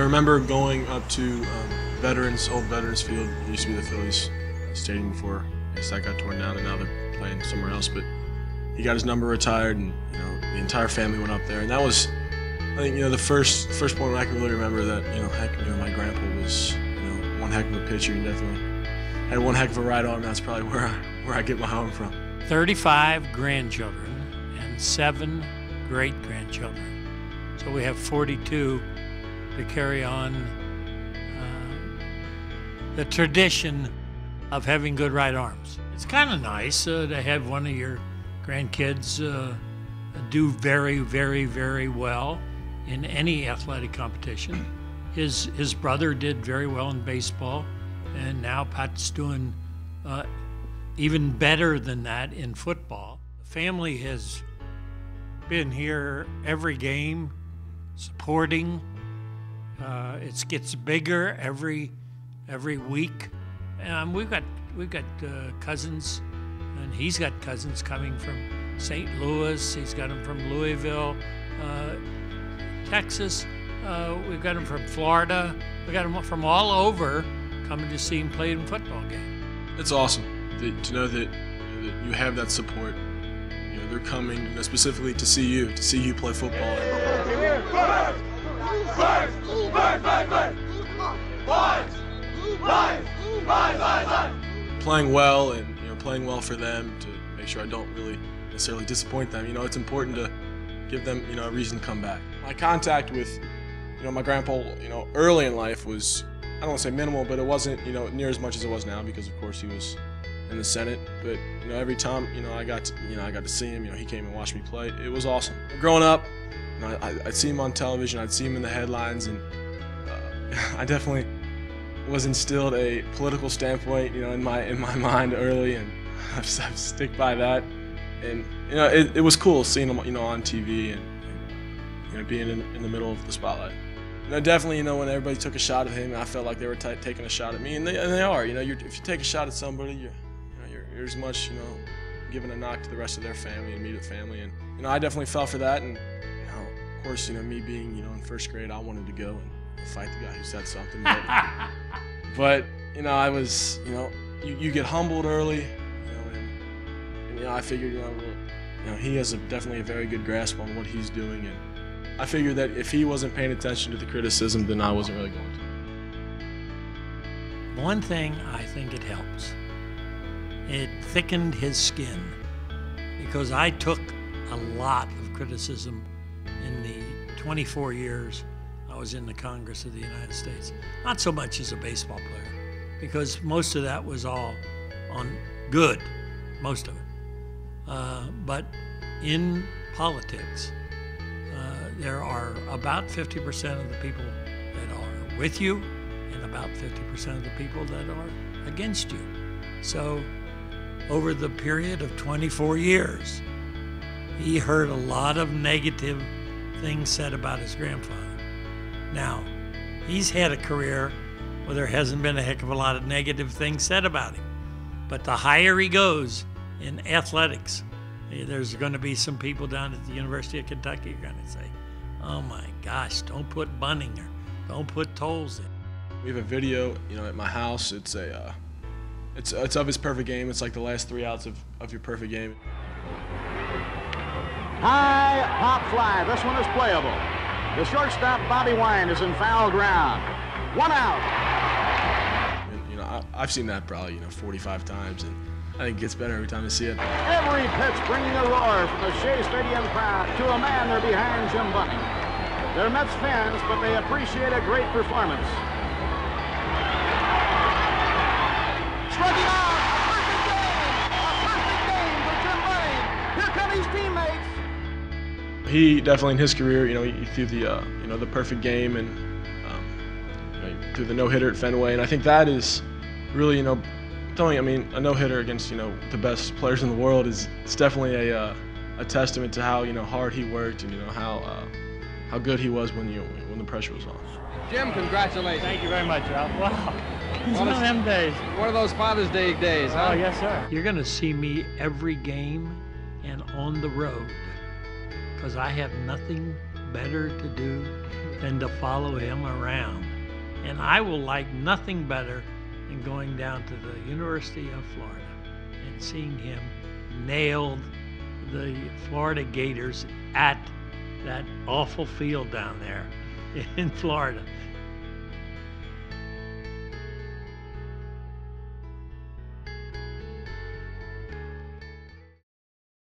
remember going up to old Veterans Field. It used to be the Phillies stadium before that got torn down, and now they're playing somewhere else. But he got his number retired, and the entire family went up there, and that was, I think, the first point I can really remember that my grandpa was one heck of a pitcher. He definitely had one heck of a right arm. That's probably where I get my arm from. 35 grandchildren and 7 great-grandchildren. So we have 42 to carry on the tradition of having good right arms. It's kind of nice to have one of your grandkids do very, very, very well in any athletic competition. His brother did very well in baseball, and now Pat's doing even better than that in football. The family has been here every game, supporting. It gets bigger every week. We've got cousins, and he's got cousins coming from St. Louis. He's got them from Louisville, Texas. We've got them from Florida. We've got them from all over coming to see him play in football game. It's awesome to know that you have that support. They're coming specifically to see you play football. Playing well, and playing well for them to make sure I don't really necessarily disappoint them. It's important to give them a reason to come back. My contact with my grandpa early in life was, I don't want to say minimal, but it wasn't near as much as it was now, because of course he was in the Senate. But every time I got to see him, he came and watched me play. It was awesome. Growing up, I'd see him on television, I'd see him in the headlines, and I definitely was instilled a political standpoint in my mind early, and I've stick by that. And it was cool seeing him on TV and being in the middle of the spotlight. Definitely when everybody took a shot at him, I felt like they were taking a shot at me, and they are. If you take a shot at somebody, you're as much giving a knock to the rest of their family, immediate family, and I definitely fell for that. And of course, me being in first grade, I wanted to go and fight the guy who said something. But I was you get humbled early, and I figured he has definitely a very good grasp on what he's doing, and I figured that if he wasn't paying attention to the criticism, then I wasn't really going to. One thing, I think it helps. It thickened his skin, because I took a lot of criticism in the 24 years I was in the Congress of the United States. Not so much as a baseball player, because most of that was all on good, most of it. But in politics, there are about 50% of the people that are with you, and about 50% of the people that are against you. So over the period of 24 years, he heard a lot of negative things said about his grandfather. Now, he's had a career where there hasn't been a heck of a lot of negative things said about him. But the higher he goes in athletics, there's going to be some people down at the University of Kentucky who are going to say, oh my gosh, don't put Bunning or don't put Towles in. We have a video, at my house. It's of his perfect game. It's like the last 3 outs of your perfect game. High pop fly. This one is playable. The shortstop, Bobby Wine, is in foul ground. 1 out. And, I've seen that probably 45 times, and I think it gets better every time I see it. Every pitch bringing a roar from the Shea Stadium crowd to a man there behind Jim Bunning. They're Mets fans, but they appreciate a great performance. Striking out, perfect game for Jim Bunning. Here come his teammates. He definitely in his career, he threw the perfect game, and threw the no-hitter at Fenway, and I think that is really a no-hitter against the best players in the world it's definitely a testament to how hard he worked, and how good he was when the pressure was on. Jim, congratulations. Thank you very much, Ralph. Wow, it's one of them days. One of those Father's Day days, huh? Oh yes, sir. You're going to see me every game and on the road, because I have nothing better to do than to follow him around. And I will like nothing better than going down to the University of Florida and seeing him nail the Florida Gators at that awful field down there in Florida.